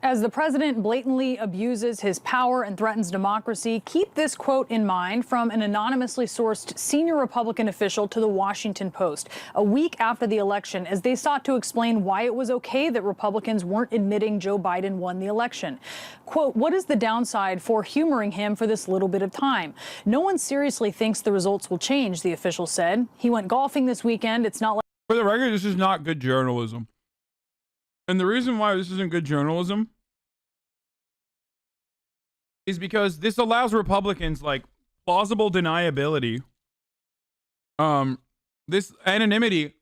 As the president blatantly abuses his power and threatens democracy, keep this quote in mind from an anonymously sourced senior Republican official to the Washington Post a week after the election, as they sought to explain why it was okay that Republicans weren't admitting Joe Biden won the election. Quote, "What is the downside for humoring him for this little bit of time? No one seriously thinks the results will change," the official said. He went golfing this weekend. It's not like... For the record, this is not good journalism. And the reason why this isn't good journalism is because this allows Republicans like plausible deniability. This anonymity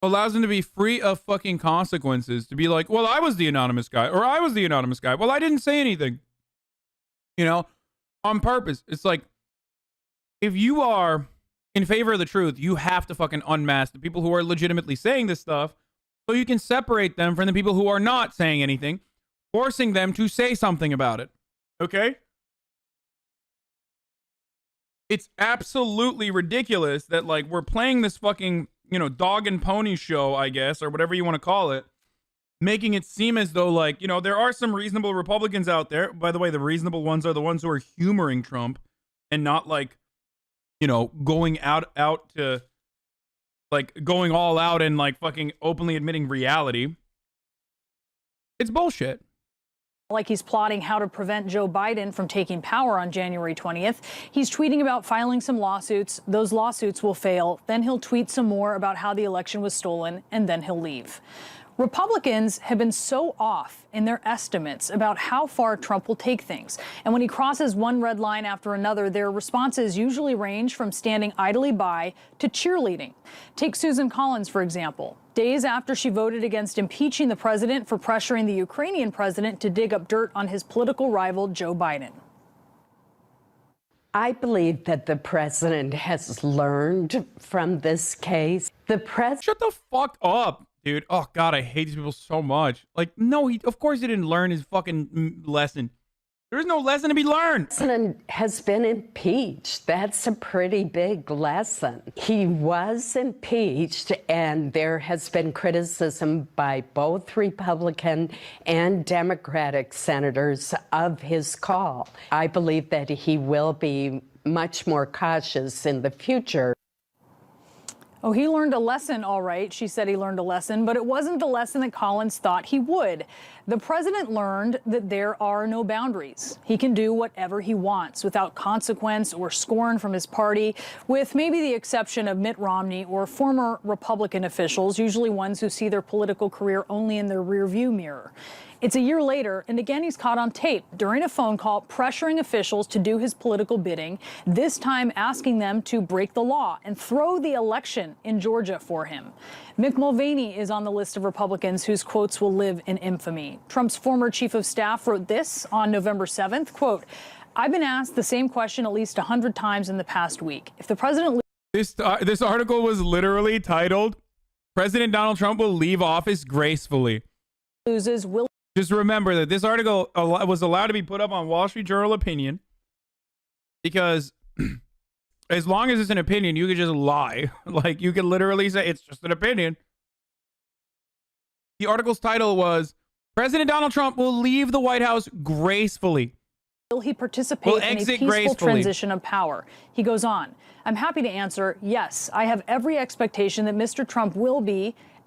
allows them to be free of fucking consequences, to be like, well, I was the anonymous guy, or I was the anonymous guy. Well, I didn't say anything, you know, on purpose. It's like, if you are in favor of the truth, you have to fucking unmask the people who are legitimately saying this stuff, so you can separate them from the people who are not saying anything, forcing them to say something about it. Okay? It's absolutely ridiculous that, like, we're playing this fucking, you know, dog and pony show, I guess, or whatever you want to call it, making it seem as though, like, you know, there are some reasonable Republicans out there. By the way, the reasonable ones are the ones who are humoring Trump and not, like, you know, going out to, like, going all out and, like, fucking openly admitting reality. It's bullshit. Like he's plotting how to prevent Joe Biden from taking power on January 20th. He's tweeting about filing some lawsuits. Those lawsuits will fail. Then he'll tweet some more about how the election was stolen, and then he'll leave. Republicans have been so off in their estimates about how far Trump will take things. And when he crosses one red line after another, their responses usually range from standing idly by to cheerleading. Take Susan Collins, for example. Days after she voted against impeaching the president for pressuring the Ukrainian president to dig up dirt on his political rival, Joe Biden. I believe that the president has learned from this case. Shut the fuck up, dude. Oh, God, I hate these people so much. Like, no, of course he didn't learn his fucking lesson. There is no lesson to be learned. The president has been impeached. That's a pretty big lesson. He was impeached, and there has been criticism by both Republican and Democratic senators of his call. I believe that he will be much more cautious in the future. Oh, he learned a lesson, all right. She said he learned a lesson, but it wasn't the lesson that Collins thought he would. The president learned that there are no boundaries. He can do whatever he wants without consequence or scorn from his party, with maybe the exception of Mitt Romney or former Republican officials, usually ones who see their political career only in their rearview mirror. It's a year later, and again he's caught on tape during a phone call pressuring officials to do his political bidding, this time asking them to break the law and throw the election in Georgia for him. Mick Mulvaney is on the list of Republicans whose quotes will live in infamy. Trump's former chief of staff wrote this on November 7th, quote, "I've been asked the same question at least 100 times in the past week. If the president..." This article was literally titled, "President Donald Trump will leave office gracefully." Loses, will... Just remember that this article was allowed to be put up on Wall Street Journal Opinion because as long as it's an opinion, you could just lie. Like, you could literally say it's just an opinion. The article's title was, "President Donald Trump will leave the White House gracefully. Will he participate in a peaceful transition of power?" He goes on, "I'm happy to answer, yes, I have every expectation that Mr. Trump will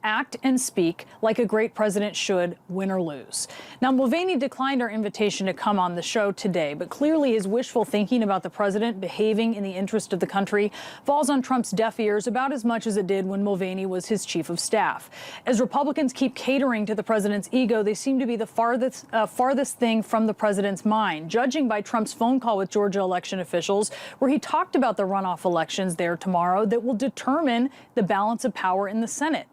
act and speak like a great president should, win or lose." Now, Mulvaney declined our invitation to come on the show today, but clearly his wishful thinking about the president behaving in the interest of the country falls on Trump's deaf ears about as much as it did when Mulvaney was his chief of staff. As Republicans keep catering to the president's ego, they seem to be the farthest thing from the president's mind, judging by Trump's phone call with Georgia election officials, where he talked about the runoff elections there tomorrow that will determine the balance of power in the Senate.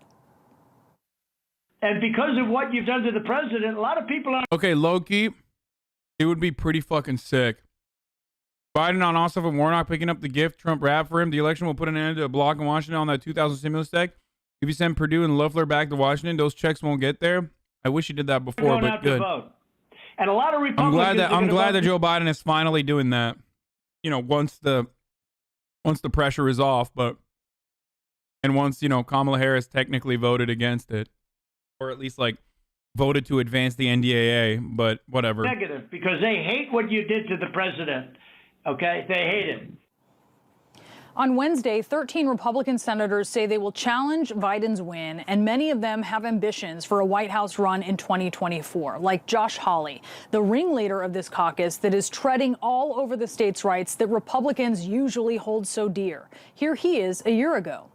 And because of what you've done to the president, a lot of people are... Okay, low-key, it would be pretty fucking sick. Biden on Ossoff and Warnock picking up the gift Trump wrapped for him. The election will put an end to a block in Washington on that 2000 stimulus check. If you send Perdue and Loeffler back to Washington, those checks won't get there. I wish he did that before, but good. And a lot of Republicans... I'm glad that Joe Biden is finally doing that. You know, once the pressure is off, and once, you know, Kamala Harris technically voted against it. Or at least, like, voted to advance the NDAA, but whatever. Negative, because they hate what you did to the president. Okay? They hate it. On Wednesday, 13 Republican senators say they will challenge Biden's win, and many of them have ambitions for a White House run in 2024, like Josh Hawley, the ringleader of this caucus that is treading all over the states' rights that Republicans usually hold so dear. Here he is a year ago.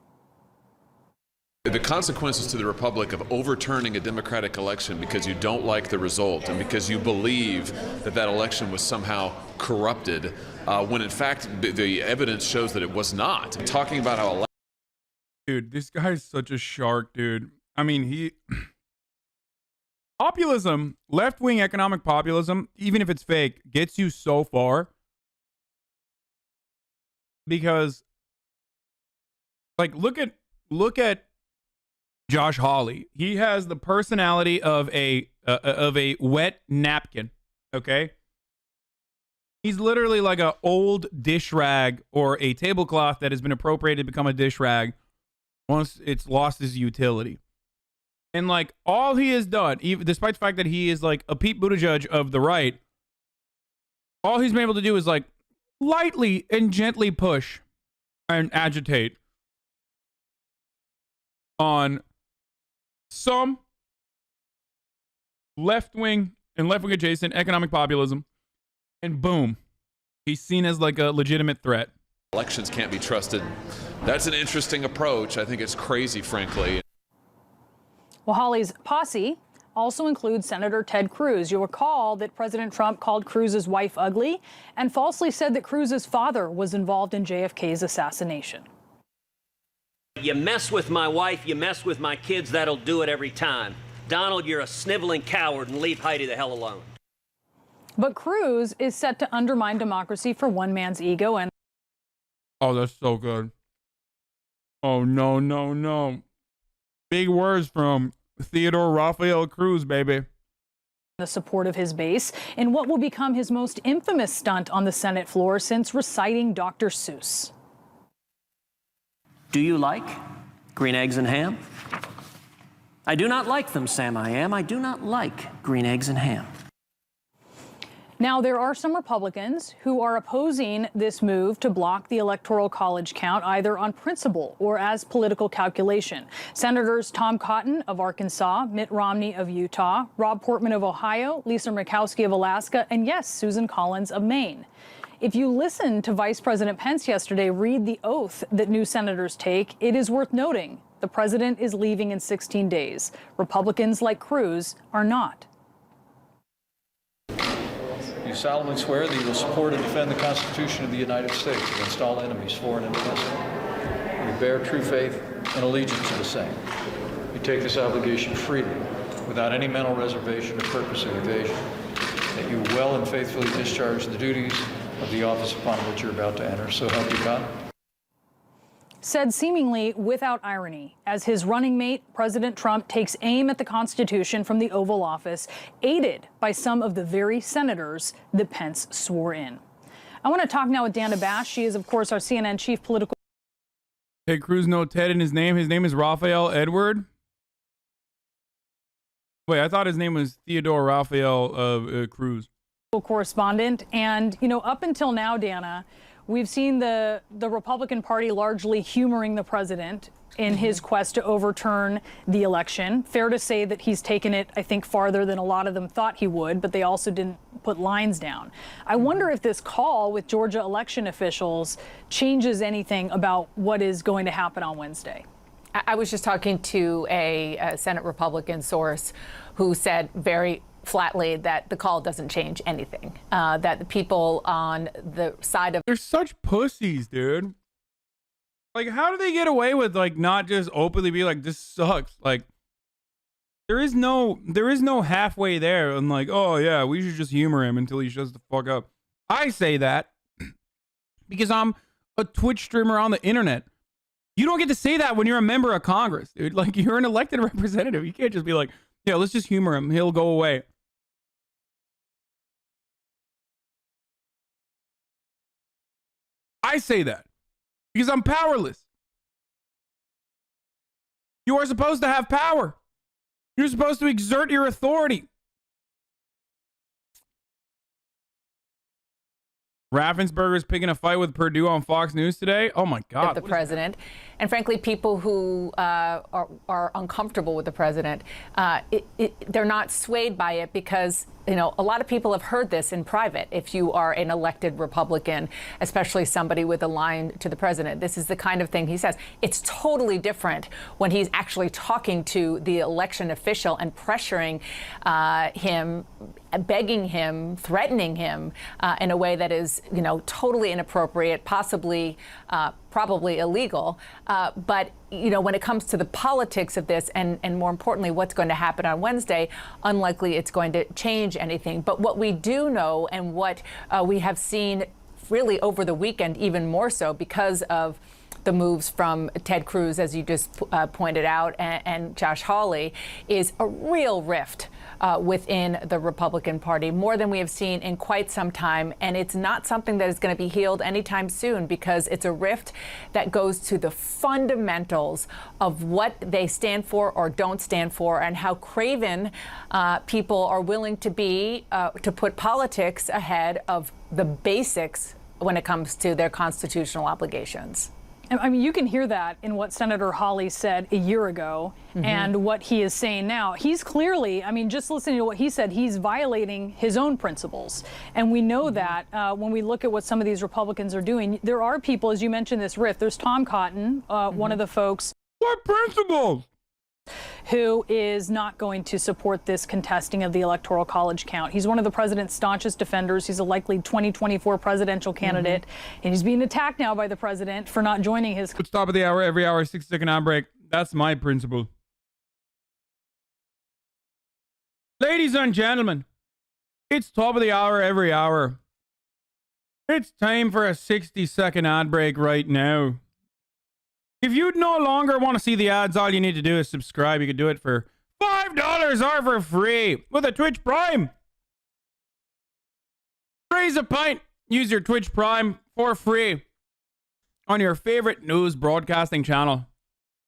The consequences to the Republic of overturning a Democratic election because you don't like the result and because you believe that that election was somehow corrupted, when in fact the evidence shows that it was not. Talking about how Dude, this guy's such a shark, dude. I mean, populism, left-wing economic populism, even if it's fake, gets you so far. Because, like, look at Josh Hawley. He has the personality of a wet napkin. Okay, he's literally like an old dish rag or a tablecloth that has been appropriated to become a dish rag once it's lost its utility. And like all he has done, even despite the fact that he is like a Pete Buttigieg of the right, all he's been able to do is like lightly and gently push and agitate on some left-wing and left-wing adjacent economic populism, and boom, he's seen as like a legitimate threat. elections can't be trusted, that's an interesting approach. I think it's crazy, frankly. Well, Hawley's posse also includes Senator Ted Cruz. You'll recall that President Trump called Cruz's wife ugly and falsely said that Cruz's father was involved in JFK's assassination. You mess with my wife, you mess with my kids, that'll do it every time. Donald, you're a sniveling coward, and leave Heidi the hell alone. But Cruz is set to undermine democracy for one man's ego and Oh, that's so good. Oh, no, no, no. Big words from Theodore Raphael Cruz, baby. the support of his base in what will become his most infamous stunt on the Senate floor since reciting Dr. Seuss. Do you like green eggs and ham? I do not like them, Sam I am. I do not like green eggs and ham. Now, there are some Republicans who are opposing this move to block the Electoral College count either on principle or as political calculation. Senators Tom Cotton of Arkansas, Mitt Romney of Utah, Rob Portman of Ohio, Lisa Murkowski of Alaska, and yes, Susan Collins of Maine. If you listen to Vice President Pence yesterday read the oath that new senators take, it is worth noting the president is leaving in 16 days. Republicans like Cruz are not. You solemnly swear that you will support and defend the Constitution of the United States against all enemies, foreign and domestic. You bear true faith and allegiance to the same. You take this obligation freely, without any mental reservation or purpose of evasion, that you well and faithfully discharge the duties of the office upon which you're about to enter. So help you God. Said seemingly without irony, as his running mate, President Trump, takes aim at the Constitution from the Oval Office, aided by some of the very senators that Pence swore in. I want to talk now with Dana Bash. She is, of course, our CNN chief political. Hey, Cruz, no Ted in his name. His name is Raphael Edward. Wait, I thought his name was Theodore Raphael Cruz. Correspondent. And, you know, up until now, Dana, we've seen the Republican Party largely humoring the president in his quest to overturn the election. Fair to say that he's taken it, I think, farther than a lot of them thought he would, but they also didn't put lines down. I wonder if this call with Georgia election officials changes anything about what is going to happen on Wednesday. I was just talking to a Senate Republican source who said very flatly that the call doesn't change anything, that the people on the side of— They're such pussies, dude. Like, how do they get away with, like, not just openly be like, this sucks? Like, there is no halfway there and like, oh yeah, we should just humor him until he shuts the fuck up. I say that because I'm a Twitch streamer on the internet. You don't get to say that when you're a member of Congress, dude. Like, you're an elected representative. You can't just be like, yeah, let's just humor him. He'll go away. I say that because I'm powerless. You are supposed to have power. You're supposed to exert your authority. Raffensperger's picking a fight with Perdue on Fox News today. Oh my God. The president. And frankly, people who are uncomfortable with the president, they're not swayed by it because, you know, a lot of people have heard this in private. If you are an elected Republican, especially somebody with a line to the president, this is the kind of thing he says. It's totally different when he's actually talking to the election official and pressuring him, begging him, threatening him in a way that is, you know, totally inappropriate, possibly probably illegal. But, you know, when it comes to the politics of this and more importantly, what's going to happen on Wednesday, unlikely it's going to change anything. But what we do know and what we have seen really over the weekend, even more so because of the moves from Ted Cruz, as you just pointed out, and Josh Hawley, is a real rift within the Republican Party, more than we have seen in quite some time. And it's not something that is going to be healed anytime soon because it's a rift that goes to the fundamentals of what they stand for or don't stand for and how craven people are willing to be to put politics ahead of the basics when it comes to their constitutional obligations. I mean, you can hear that in what Senator Hawley said a year ago and what he is saying now. He's clearly, I mean, just listening to what he said, he's violating his own principles. And we know that when we look at what some of these Republicans are doing, there are people, as you mentioned, this rift. There's Tom Cotton, one of the folks. What principles? Who is not going to support this contesting of the Electoral College count. He's one of the president's staunchest defenders. He's a likely 2024 presidential candidate, and he's being attacked now by the president for not joining his... It's top of the hour, every hour, 6-second ad break. That's my principle. Ladies and gentlemen, it's top of the hour, every hour. It's time for a 60-second ad break right now. If you no longer want to see the ads, all you need to do is subscribe. You can do it for $5 or for free with a Twitch Prime. Raise a pint. Use your Twitch Prime for free on your favorite news broadcasting channel.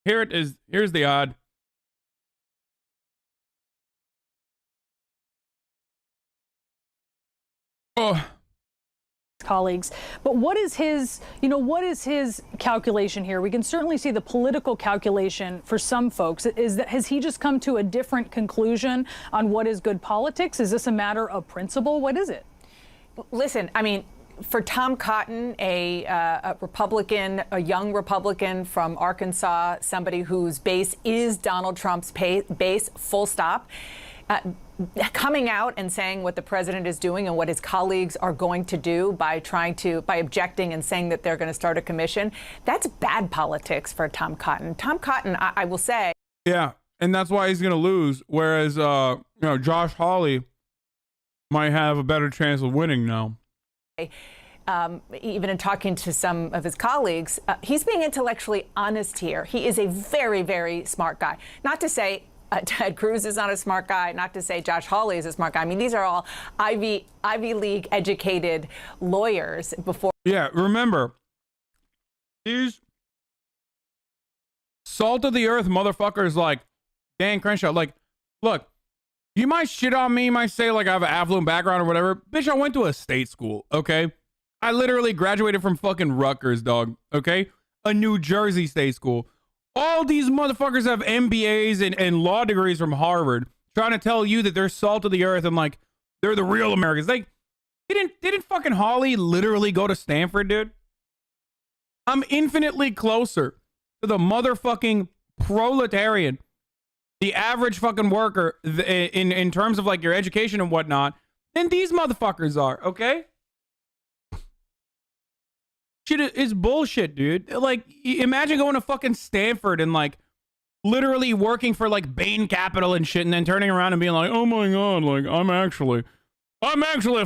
Here it is. Here's the ad. Oh. Colleagues. But what is his, you know, what is his calculation here? We can certainly see the political calculation for some folks. Is that, has he just come to a different conclusion on what is good politics? Is this a matter of principle? What is it? Listen, I mean, for Tom Cotton, a Republican, a young Republican from Arkansas, somebody whose base is Donald Trump's base, full stop, coming out and saying what the president is doing and what his colleagues are going to do by objecting and saying that they're going to start a commission, that's bad politics for Tom Cotton. Tom Cotton, I will say. Yeah, and that's why he's going to lose. Whereas, you know, Josh Hawley might have a better chance of winning now. Even in talking to some of his colleagues, he's being intellectually honest here. He is a very, very smart guy. Not to say Ted Cruz is not a smart guy, not to say Josh Hawley is a smart guy. I mean, these are all Ivy League educated lawyers before. Yeah, remember, these salt of the earth motherfuckers like Dan Crenshaw, like, look, you might shit on me, you might say like I have an affluent background or whatever. Bitch, I went to a state school, okay? I literally graduated from fucking Rutgers, dog, okay? A New Jersey state school. All these motherfuckers have MBAs and law degrees from Harvard trying to tell you that they're salt of the earth and like they're the real Americans. Like, didn't fucking Hawley literally go to Stanford, dude? I'm infinitely closer to the motherfucking proletarian, the average fucking worker in terms of like your education and whatnot than these motherfuckers are, okay? Shit is bullshit, dude. Like, imagine going to fucking Stanford and like literally working for like Bain Capital and shit and then turning around and being like, oh my God, like I'm actually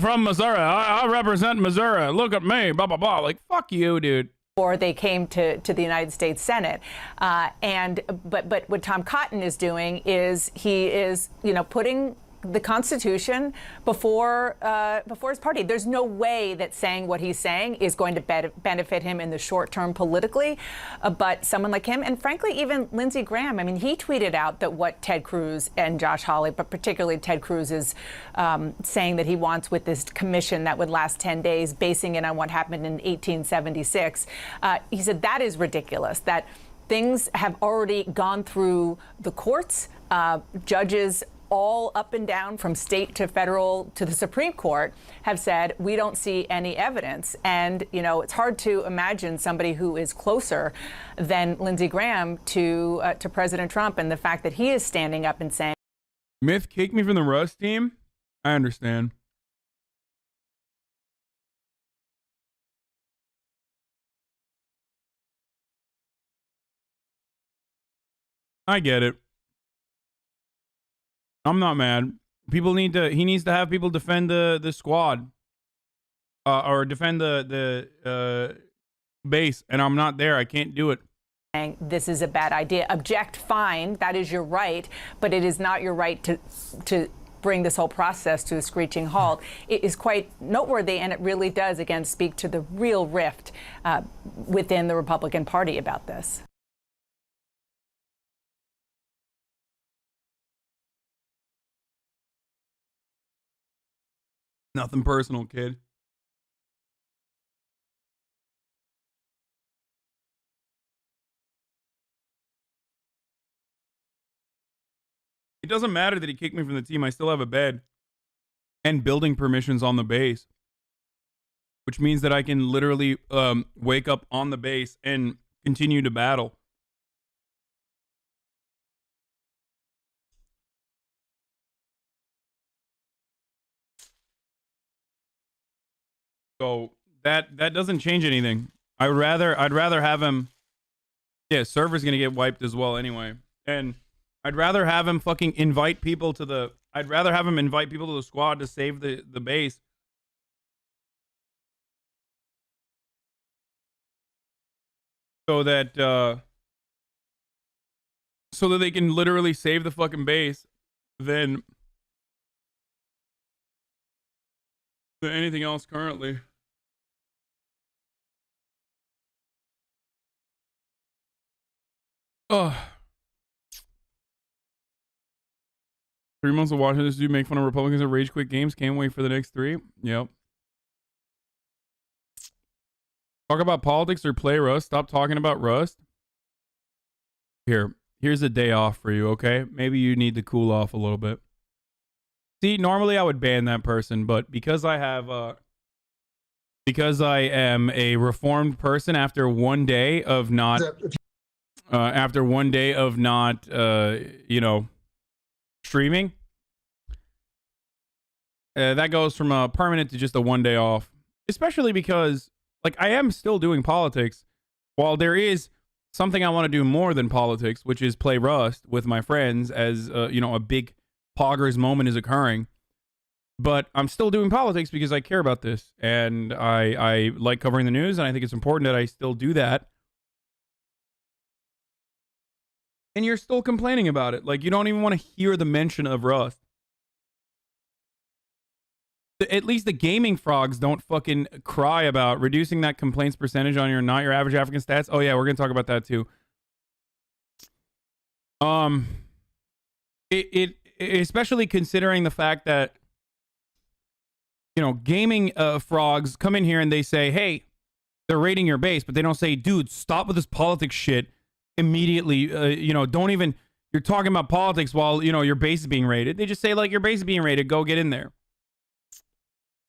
from Missouri. I represent Missouri. Look at me, blah, blah, blah. Like, fuck you, dude. Before they came to the United States Senate. But what Tom Cotton is doing is he is, you know, putting the Constitution before his party. There's no way that saying what he's saying is going to benefit him in the short term politically. But someone like him, and frankly, even Lindsey Graham, I mean, he tweeted out that what Ted Cruz and Josh Hawley, but particularly Ted Cruz, is saying that he wants with this commission that would last 10 days, basing it on what happened in 1876. He said that is ridiculous, that things have already gone through the courts. Judges all up and down from state to federal to the Supreme Court have said we don't see any evidence. And, you know, it's hard to imagine somebody who is closer than Lindsey Graham to President Trump, and the fact that he is standing up and saying, Myth kicked me from the Rust team. I understand. I get it. I'm not mad. He needs to have people defend the squad. Or defend the base, and I'm not there. I can't do it. This is a bad idea. Object, fine. That is your right, but it is not your right to bring this whole process to a screeching halt. It is quite noteworthy, and it really does, again, speak to the real rift within the Republican Party about this. Nothing personal, kid. It doesn't matter that he kicked me from the team. I still have a bed and building permissions on the base, which means that I can literally wake up on the base and continue to battle. So that doesn't change anything. I'd rather have him. Yeah, server's gonna get wiped as well anyway, and I'd rather have him fucking invite people to the. I'd rather have him invite people to the squad to save the base. So that they can literally save the fucking base, than anything else currently. Oh. 3 months of watching this dude make fun of Republicans and rage quit games. Can't wait for the next 3. Yep. Talk about politics or play Rust. Stop talking about Rust. Here's a day off for you, okay? Maybe you need to cool off a little bit. See, normally I would ban that person, but because I am a reformed person after 1 day of not streaming, that goes from a permanent to just a 1 day off. Especially because, like, I am still doing politics, while there is something I want to do more than politics, which is play Rust with my friends as a big poggers moment is occurring. But I'm still doing politics because I care about this, and I like covering the news, and I think it's important that I still do that. And you're still complaining about it. Like, you don't even want to hear the mention of Rust. At least the gaming frogs don't fucking cry about reducing that complaints percentage on your not your average African stats. Oh yeah, we're gonna talk about that too. It especially considering the fact that, gaming frogs come in here and they say, hey, they're raiding your base, but they don't say, dude, stop with this politics shit immediately. Don't even, you're talking about politics while, your base is being raided. They just say, like, your base is being raided, go get in there.